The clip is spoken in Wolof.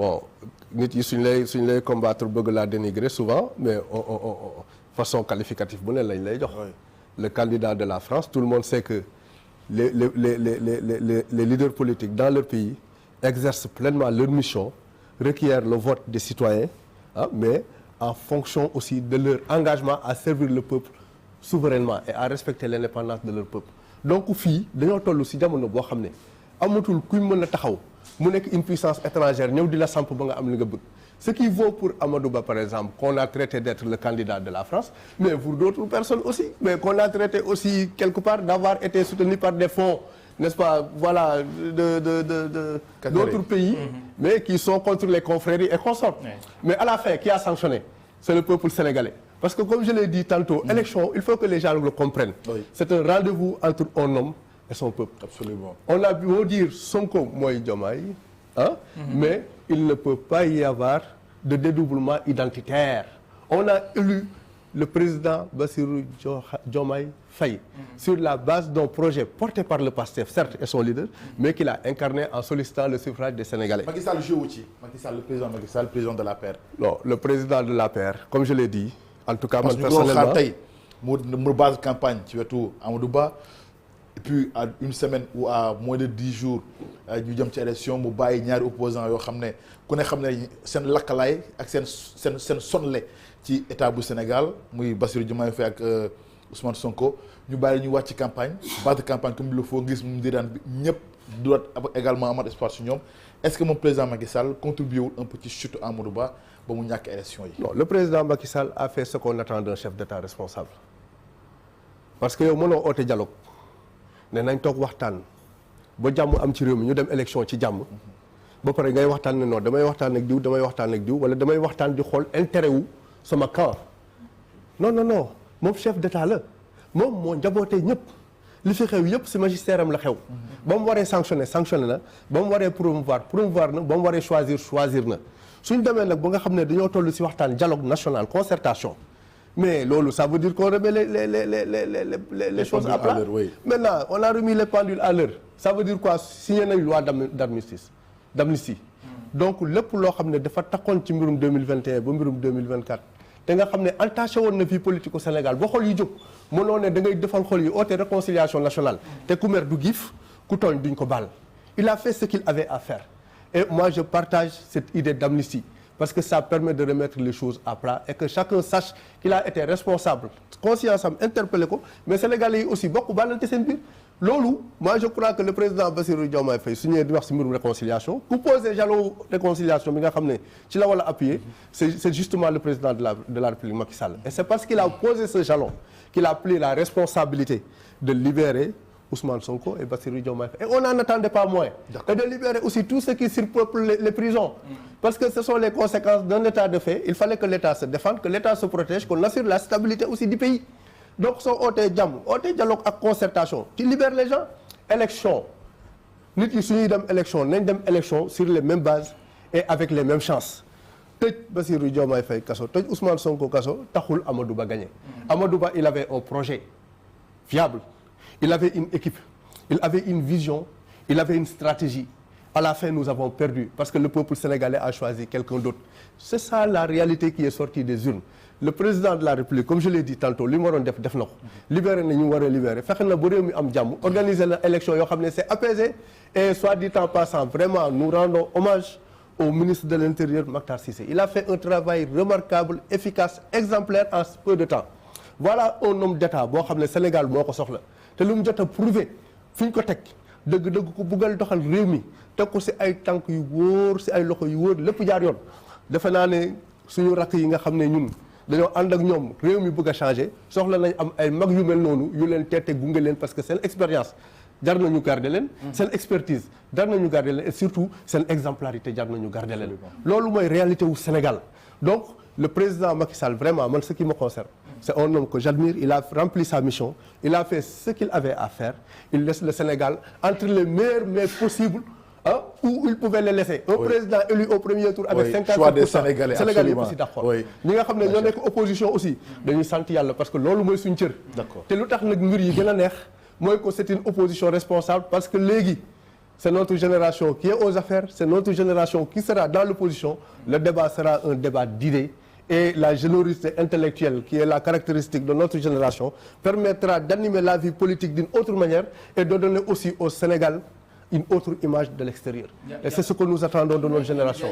bon nit yi suñ lay combattre bëgg laa dénigrer souvent mais façon qualificative bu ne lañ lay jox. Le candidat de la France, tout le monde sait que les leaders politiques dans leur pays exercent pleinement leur mission, requièrent le vote des citoyens, mais en fonction aussi de leur engagement à servir le peuple souverainement et à respecter l'indépendance de leur peuple. Donc fii dañoo toll si jamono boo xam ne amatul kuy mën a taxaw mu nekk une puissance étrangère ñëw di la samp ba nga am li nga bëgg. Ce qui vaut pour Amadou Ba par exemple qu'on a traité d'être le candidat de la France, mais pour d'autres personnes aussi, mais qu'on a traité aussi quelque part d'avoir été soutenu par des fonds, n'est-ce pas, voilà, d'autres pays, mais qui sont contre les confréries et consorts. Mais à la fin, qui a sanctionné? C'est le peuple sénégalais. Parce que comme je l'ai dit tantôt, élection, il faut que les gens le comprennent. C'est un rendez-vous entre un homme et son peuple. Absolument. On a beau dire Sonko mooy Diomaye, mais il ne peut pas y avoir de dédoublement identitaire. On a élu le président Bassirou Diomaye Faye sur la base d'un projet porté par le PASTEF, certes, et son leader, mais qu'il a incarné en sollicitant le suffrage des Sénégalais. Macky Sall joue ci Macky Sall, le président Macky Sall, président de l'APR. Non, le président de l'APR, comme je l'ai dit, en tout cas, man personnellement, mu base campagne ci wetu Amadou Ba. Et puis à une semaine ou à moins de 10 jours ñu jëm ci élection mu bàyyi ñaari opposants yoo xam ne ku ne xam ne seen lakkalaay ak seen sonle ci état bu Sénégal muy Bassirou Diomaye Faye ak Ousmane Sonko ñu bàyyi ñu wàcc campagne base de campagne comme il le faut gis mu di daan ñëpp doot également amat espoir sur ñoom. Est-ce que mon président Macky Sall contribue un peu ci chute Amadou Ba ba mu ñàkk élection yi? Non, le président Macky Sall a fait ce qu'on attend d'un chef d'État responsable parce que yow mënoo oote dialogue ne nañ toog waxtaan ba jàmm am ci réew mi ñu dem élection ci jàmm ba pare ngay waxtaan ne non damay waxtaan ak diw wala damay waxtaan di xool intérêt wu sama camp non moom chef d'état la moom moo njabootee ñëpp li fi xew yëpp si magistère am la xew ba mu waree sanctionné na ba mu waree promouvoir na ba mu waree choisir na suñ demee nag ba nga xam ne dañoo toll si waxtaan dialogue national concertation mais loolu ça veut dire qu'on remet les choses à plat. Maintenant on a remis les pendules à l'heure. Ça veut dire quoi? Signé nañ loi d'amnistie. Donc lépp loo xam ne dafa takkoon ci mbirum 2021 ba mbirum 2024 te nga xam ne entaché woon na vie politique au Sénégal ba xol yi jóg mënoo ne da ngay defal xol yi oote réconciliation nationale te ku mer du giif ku tooñ duñ ko baal. Il a fait ce qu'il avait à faire et moi je partage cette idée d'amnistie. Parce que ça permet de remettre les choses à plat et que chacun sache qu'il a été responsable conscience am interpellé ko mais sénégalais yi aussi bokk bàllante seen biir loolu moi je crois que le président Bassirou Diomaye Faye su ñëwee di wax si mbirum réconciliation ku posé jalon réconciliation bi nga xam ne ci la wala appuyer c'est justement le président de la République Macky Sall et c'est parce qu'il a posé ce jalon qu'il a pris la responsabilité de libérer Ousmane Sonko et Bassirou Diomaye Faye. Et on n'en attendait pas moins. Et de libérer aussi tout ce qui surpeuple les prisons. Parce que ce sont les conséquences d'un état de fait. Il fallait que l'État se défende, que l'État se protège, qu'on assure la stabilité aussi du pays. Donc soo ootee jàmm ootee dialogue ak concertation tu libères les gens. Élection nit yi su ñuy dem élection nañ dem élection sur les mêmes bases et avec les mêmes chances. Tëj Bassirou Diomaye Faye kaso tëj Ousmane Sonko kaso taxul Amadou Ba gagné. Amadou Ba il avait un projet viable. Il avait une équipe, il avait une vision, il avait une stratégie. À la fin, nous avons perdu parce que le peuple sénégalais a choisi quelqu'un d'autre. C'est ça la réalité qui est sortie des urnes. Le président de la République, comme je l'ai dit tantôt, li mu waroon def na ko. Libéré na ñu war a libéré fexe na ba réew mi am jàmm organiser la élection yoo xam ne c'est apaisé et soit dit en passant vraiment nous rendons hommage au ministre de l'Intérieur Makhtar Cissé. Il a fait un travail remarquable, efficace, exemplaire en peu de temps. Voilà un homme d'État boo xam ne Sénégal moo ko soxla. te lu mu jot a prouvé fi ñu ko teg dëgg-dëgg ko buggal doxal réew mi teg ko si ay tànk yu wóor si ay loxo yu wóor lépp jaar yoon defe naa ne suñu rakk yi nga xam ne ñun dañoo ànd ak ñoom réew mi bëgg a changé soxla nañ am ay mag yu mel noonu yu leen teete gunge leen parce que seen expérience jar nañu garder leen seen expertise jar nañu garder leen et surtout seen exemplarité jar nañu garder leen loolu mooy réalité wu Sénégal donc le président Macky Sall vraiment man ce qui me concerne c'est un homme que j'admire, il a rempli sa mission, il a fait ce qu'il avait à faire, il laisse le Sénégal entre les meilleurs mais possibles où il pouvait les laisser. Un président élu au premier tour avec 50%. Choix des Sénégalais, Sénégalais aussi d'accord. ñi nga xam ne ñoo nekk opposition aussi dañuy sant yàlla parce que loolu mooy suñu cër. D'accord. Te lu tax nag mbir yi gën a neex mooy que c'est une opposition responsable parce que léegi c'est notre génération qui est aux affaires, c'est notre génération qui sera dans l'opposition. Le débat sera un débat d'idées et la générosité intellectuelle qui est la caractéristique de notre génération permettra d'animer la vie politique d'une autre manière et de donner aussi au Sénégal une autre image de l'extérieur. Et c'est ce que nous attendons de notre génération.